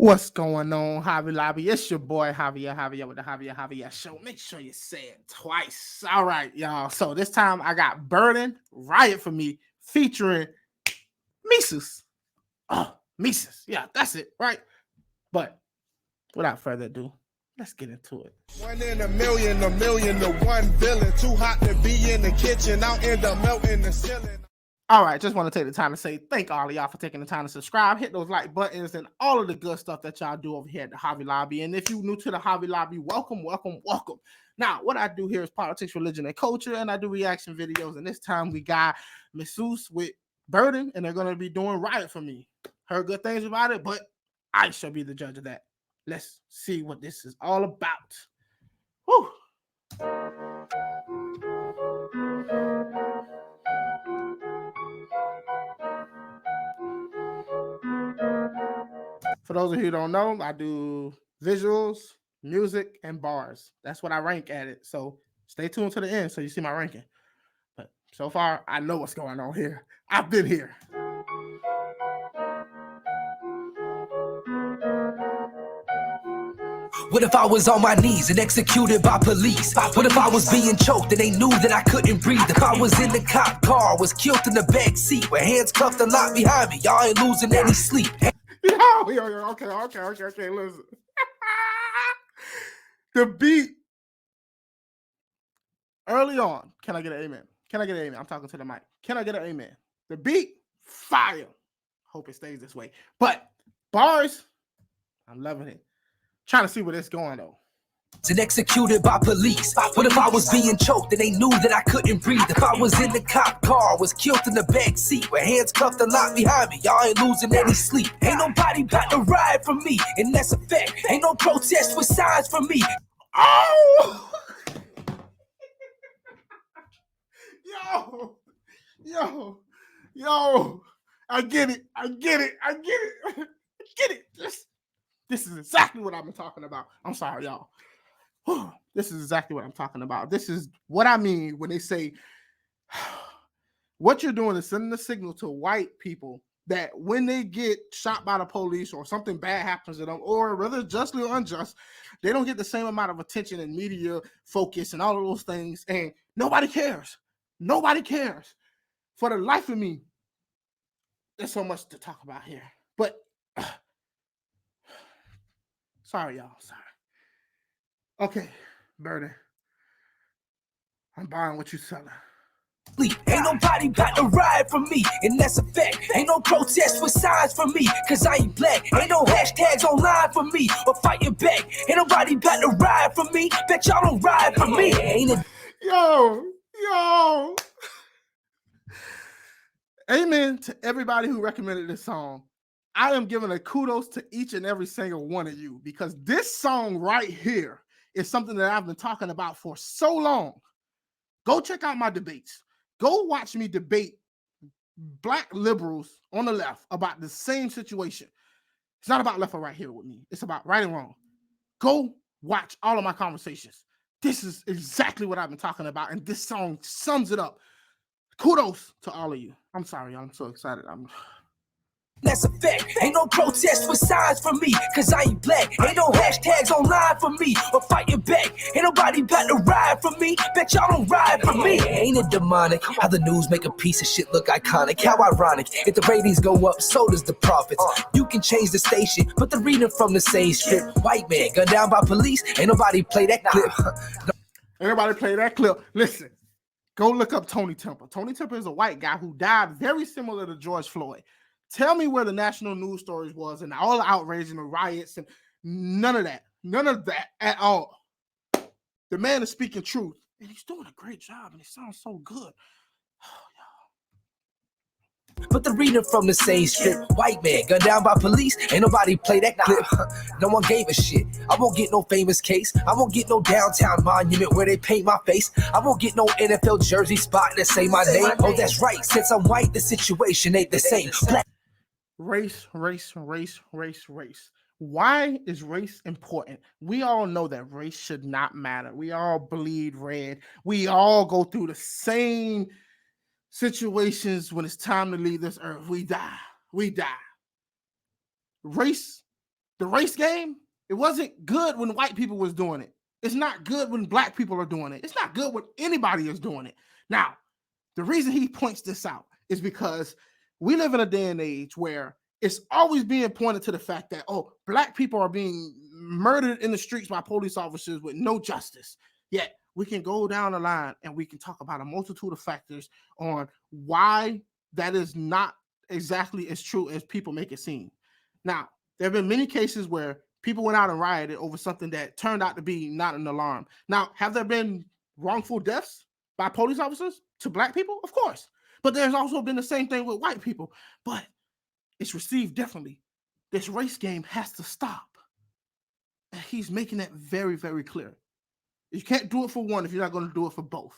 What's going on, Javier Lobby? It's your boy Javier with the Javier Show. Make sure you say it twice. All right, y'all. So this time I got Burden Riot For Me featuring Mesus. Oh, Mesus. Yeah, that's it, right? But without further ado, let's get into it. 1 in a million to 1 billion. Too hot to be in the kitchen. I'll end up melting the ceiling. All right, just want to take the time to say thank all of y'all for taking the time to subscribe, hit those like buttons, and all of the good stuff that y'all do over here at the Javier Lobby. And if you're new to the Javier Lobby, welcome. Now, what I do here is politics, religion, and culture, and I do reaction videos. And this time we got Mesus with Burden, and they're going to be doing Riot For Me. Heard good things about it, but I shall be the judge of that. Let's see what this is all about. Whew. For those of you who don't know, I do visuals, music, and bars. That's what I rank at it. So stay tuned to the end so you see my ranking. But so far, I know what's going on here. I've been here. What if I was on my knees and executed by police? What if I was being choked and they knew that I couldn't breathe? If I was in the cop car, was killed in the back seat with hands cuffed and locked behind me, y'all ain't losing any sleep. Yo, okay, listen. The beat early on. Can I get an amen? Can I get an amen? I'm talking to the mic. Can I get an amen? The beat, fire. Hope it stays this way. But bars, I'm loving it. Trying to see where it's going though. And executed by police. What if I was being choked and they knew that I couldn't breathe? If I was in the cop car, was killed in the back seat with hands cuffed and locked behind me, y'all ain't losing any sleep. Ain't nobody about to ride for me, and that's a fact. Ain't no protest with signs for me. Oh! Yo, I get it. This is exactly what I've been talking about. I'm sorry, y'all. This is exactly what I'm talking about. This is what I mean when they say what you're doing is sending a signal to white people that when they get shot by the police or something bad happens to them, or whether justly or unjust, they don't get the same amount of attention and media focus and all of those things. And nobody cares. Nobody cares. For the life of me, there's so much to talk about here. But sorry, y'all. Sorry. Okay, Burden. I'm buying what you're selling. Ain't nobody about to ride for me, and that's a fact. Ain't no protest with signs for me, cause I ain't black. Ain't no hashtags online for me, or fighting back. Ain't nobody about to ride for me, bet y'all don't ride for me. Ain't it? Yo. Amen to everybody who recommended this song. I am giving a kudos to each and every single one of you, because this song right here is something that I've been talking about for so long. Go check out my debates. Go watch me debate black liberals on the left about the same situation. It's not about left or right here with me. It's about right and wrong. Go watch all of my conversations. This is exactly what I've been talking about, and this song sums it up. Kudos to all of you. I'm sorry, y'all. I'm so excited. That's a fact. Ain't no protest with signs for me, cause I ain't black. Ain't no hashtags online for me, or fighting back. Ain't nobody about to ride for me, bet y'all don't ride for me. Ain't it demonic how the news make a piece of shit look iconic? How ironic, if the ratings go up, so does the profits. You can change the station, but the reading from the same strip. White man gunned down by police, ain't nobody play that clip. Everybody play that clip. Listen, go look up Tony Temple. Tony Temple is a white guy who died very similar to George Floyd. Tell me where the national news stories was and all the outrage and the riots and none of that at all. The man is speaking truth, and he's doing a great job, and he sounds so good. But the reading from the same strip. White man gunned down by police, ain't nobody play that clip. No one gave a shit. I won't get no famous case. I won't get no downtown monument where they paint my face. I won't get no NFL jersey spot that say my name. Oh, that's right, since I'm white, the situation ain't the same. Black. Race. Why is race important? We all know that race should not matter. We all bleed red. We all go through the same situations when it's time to leave this earth. We die. Race The race game, it wasn't good when white people was doing it. It's not good when black people are doing it. It's not good when anybody is doing it. Now, the reason he points this out is because we live in a day and age where it's always being pointed to the fact that, oh, black people are being murdered in the streets by police officers with no justice. Yet we can go down the line and we can talk about a multitude of factors on why that is not exactly as true as people make it seem. Now, there have been many cases where people went out and rioted over something that turned out to be not an alarm. Now, have there been wrongful deaths by police officers to black people? Of course. But there's also been the same thing with white people. But it's received differently. This race game has to stop. And he's making that very, very clear. You can't do it for one if you're not going to do it for both.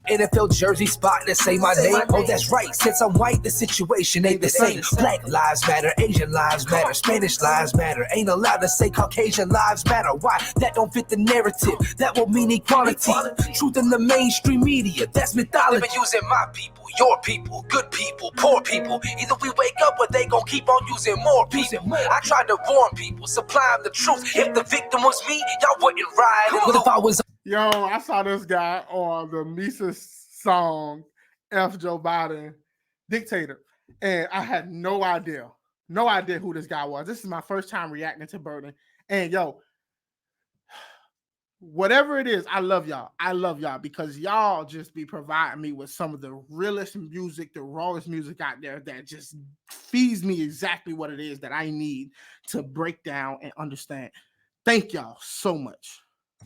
NFL jersey spot that say my name. Oh, that's right. Since I'm white, the situation ain't the same. Black lives matter, Asian lives matter, Spanish lives matter. Ain't allowed to say Caucasian lives matter. Why? That don't fit the narrative. That will mean equality. Truth in the mainstream media. That's mythology. They've been using my people, your people, good people, poor people. Either we wake up or they gon' keep on using more people. I tried to warn people, supply them the truth. If the victim was me, y'all wouldn't ride. What if I was? Yo, I saw this guy on the Mesus song, F. Joe Biden, Dictator. And I had no idea who this guy was. This is my first time reacting to Burden. And yo, whatever it is, I love y'all. I love y'all because y'all just be providing me with some of the realest music, the rawest music out there that just feeds me exactly what it is that I need to break down and understand. Thank y'all so much.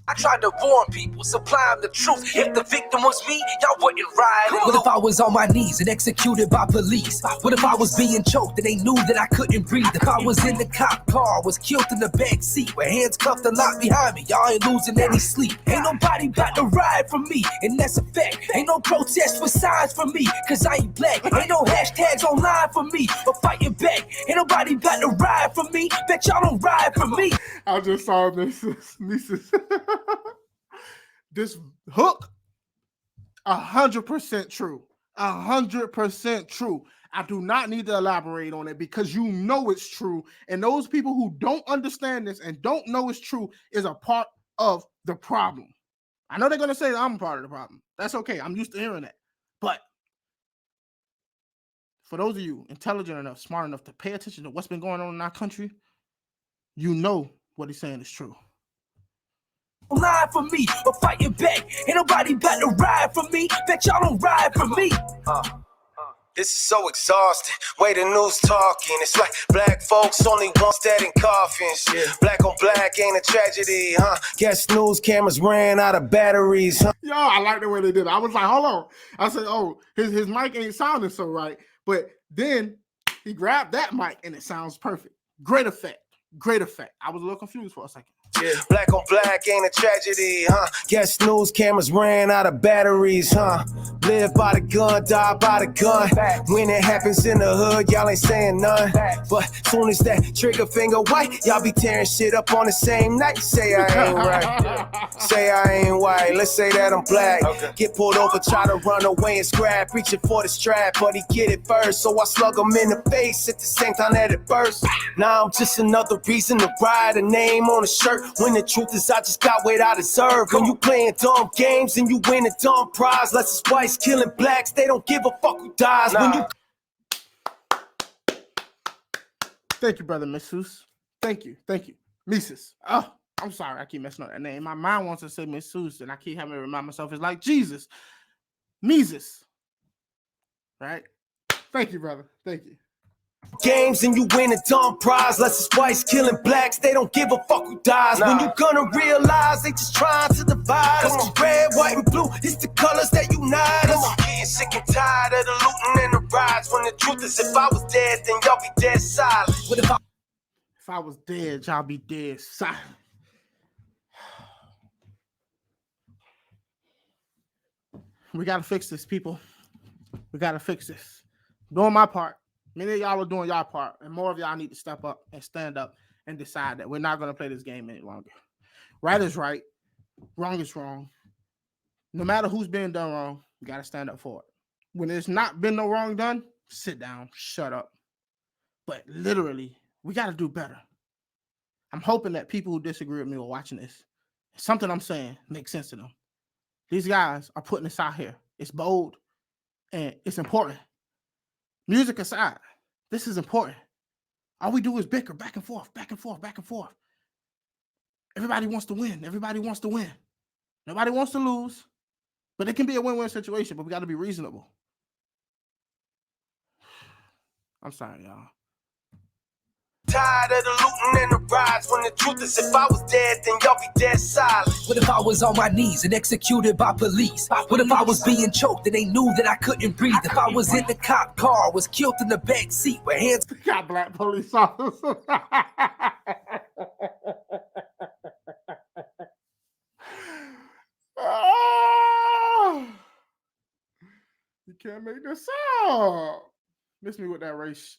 I tried to warn people, supply them the truth. If the victim was me, y'all wouldn't ride. What if I was on my knees and executed by police? What if I was being choked and they knew that I couldn't breathe? If I was in the cop car, was killed in the back seat with hands cuffed and locked behind me, y'all ain't losing any sleep. Ain't nobody about to ride for me, and that's a fact. Ain't no protest with signs for me, cause I ain't black. Ain't no hashtags online for me, or fighting back. Ain't nobody about to ride for me, bet y'all don't ride for me. I just saw this. This hook, 100% true. 100% true. I do not need to elaborate on it because you know it's true. And those people who don't understand this and don't know it's true is a part of the problem. I know they're going to say I'm a part of the problem. That's okay. I'm used to hearing that. But for those of you intelligent enough, smart enough to pay attention to what's been going on in our country, you know what he's saying is true. Lie for me or fighting back. Ain't nobody about to ride for me. Bet y'all don't ride for me. This is so exhausting. Way the news talking. It's like black folks only want dead in coffins. Black on black ain't a tragedy, huh? Guess news cameras ran out of batteries, huh? Yo, I like the way they did it. I was like, hold on. I said, oh, his mic ain't sounding so right. But then he grabbed that mic and it sounds perfect. Great effect. Great effect. I was a little confused for a second. Black on black ain't a tragedy, huh? Guess news cameras ran out of batteries, huh? Live by the gun, die by the gun. When it happens in the hood, y'all ain't saying none. But soon as that trigger finger white, y'all be tearing shit up on the same night. Say I ain't right. Say I ain't white. Let's say that I'm black. Get pulled over, try to run away and scrap. Reaching for the strap, but he get it first. So I slug him in the face at the same time that it burst. Now I'm just another reason to ride a name on a shirt. When the truth is I just got what I deserve. When you playing dumb games and you win a dumb prize, less it's whites killing blacks, they don't give a fuck who dies. When you Thank you, brother Mesus. Thank you. Mesus. Oh, I'm sorry, I keep messing up that name. My mind wants to say Mesus, and I keep having to remind myself it's like Jesus. Mesus. Right? Thank you, brother. Thank you. games and you win a dumb prize. Less it's whites killing blacks, they don't give a fuck who dies. When you gonna realize they just trying to divide us? Cause red, white, and blue, it's the colors that unite us. Getting sick and tired of the looting and the riots. When the truth is, if I was dead, then y'all be dead silent. What if I was dead, y'all be dead silent. We gotta fix this, people. We gotta fix this. I'm doing my part. Many of y'all are doing y'all part, and more of y'all need to step up and stand up and decide that we're not gonna play this game any longer. Right is right, wrong is wrong. No matter who's being done wrong, you gotta stand up for it. When there's not been no wrong done, sit down, shut up. But literally, We got to do better. I'm hoping that people who disagree with me are watching this. Something I'm saying makes sense to them. These guys are putting this out here. It's bold and it's important. Music aside, this is important. All we do is bicker back and forth, back and forth, back and forth. Everybody wants to win. Everybody wants to win. Nobody wants to lose. But it can be a win-win situation, but we got to be reasonable. I'm sorry, y'all. Tired of the looting and the rides. When the truth is, if I was dead, then y'all be dead silent. What if I was on my knees and executed by police? What if I was being choked and they knew that I couldn't breathe? If I was in the cop car, was killed in the back seat with hands. Got black police officers. Oh, you can't make this up. Miss me with that race.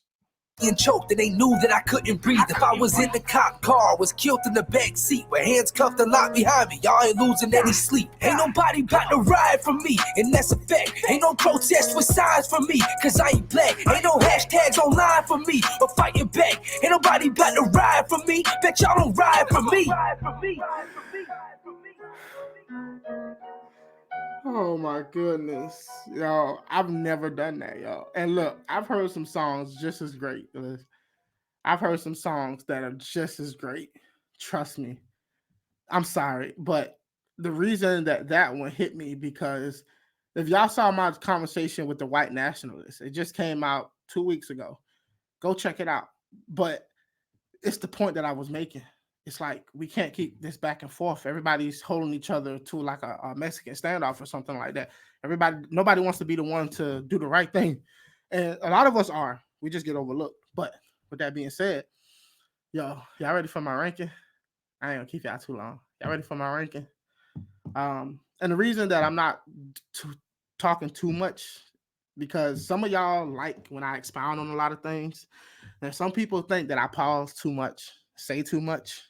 Being choked and they knew that I couldn't breathe. If I was in the cop car, was killed in the back seat with hands cuffed and locked behind me. Y'all ain't losing any sleep. Ain't nobody about to ride for me, and that's a fact. Ain't no protest with signs for me, cause I ain't black. Ain't no hashtags online for me or fighting back. Ain't nobody about to ride for me. Bet y'all don't ride for me. Oh my goodness, yo! I've never done that, yo. And look, I've heard some songs just as great. I've heard some songs that are just as great. Trust me. I'm sorry, but the reason that one hit me because if y'all saw my conversation with the white nationalists, it just came out 2 weeks ago. Go check it out. But it's the point that I was making. It's like we can't keep this back and forth. Everybody's holding each other to like a Mexican standoff or something like that. Nobody wants to be the one to do the right thing. And a lot of us are. We just get overlooked. But with that being said, y'all ready for my ranking? I ain't gonna keep y'all too long. Y'all ready for my ranking? And the reason that I'm not talking too much, because some of y'all like when I expound on a lot of things. And some people think that I pause too much, say too much.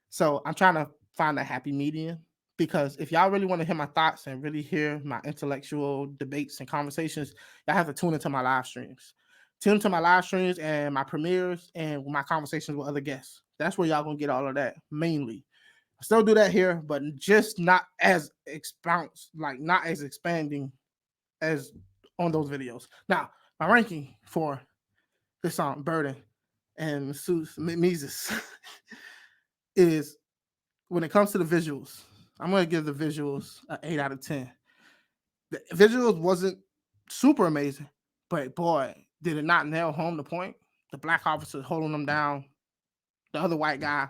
So I'm trying to find a happy medium, because if y'all really want to hear my thoughts and really hear my intellectual debates and conversations, y'all have to tune into my live streams. Tune into my live streams and my premieres and my conversations with other guests. That's where y'all gonna get all of that mainly. I still do that here, but just not as not as expanding as on those videos. Now, my ranking for this song, Burden and Mesus, is when it comes to the visuals, I'm going to give the visuals an 8 out of 10. The visuals wasn't super amazing, but boy, did it not nail home the point. The black officer holding them down, the other white guy,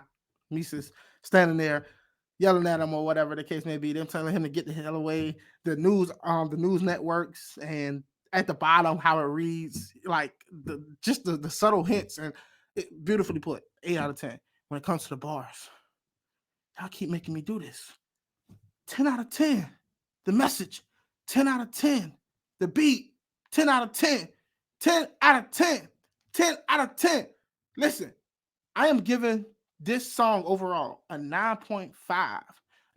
Mesus, standing there yelling at him or whatever the case may be, them telling him to get the hell away. The news networks, and at the bottom how it reads, like the subtle hints, and it beautifully put. 8 out of 10. When it comes to the bars, y'all keep making me do this. 10 out of 10. The message, 10 out of 10. The beat, 10 out of 10. 10 out of 10. 10 out of 10. Listen, I am giving this song overall a 9.5.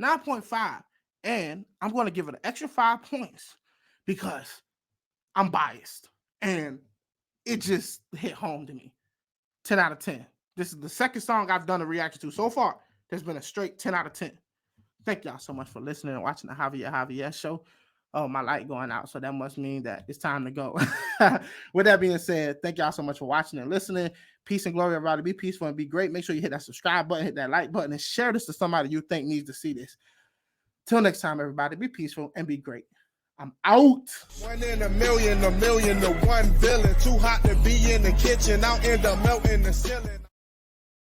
9.5. And I'm going to give it an extra 5 points because I'm biased. And it just hit home to me. 10 out of 10. This is the second song I've done a reaction to so far. There's been a straight 10 out of 10. Thank y'all so much for listening and watching the JAVIER show. Oh, my light going out, so that must mean that it's time to go. With that being said, thank y'all so much for watching and listening. Peace and glory, everybody. Be peaceful and be great. Make sure you hit that subscribe button, hit that like button, and share this to somebody you think needs to see this. Till next time, everybody, be peaceful and be great. I'm out. 1 in a million to one villain. Too hot to be in the kitchen. I'll end up melting the ceiling.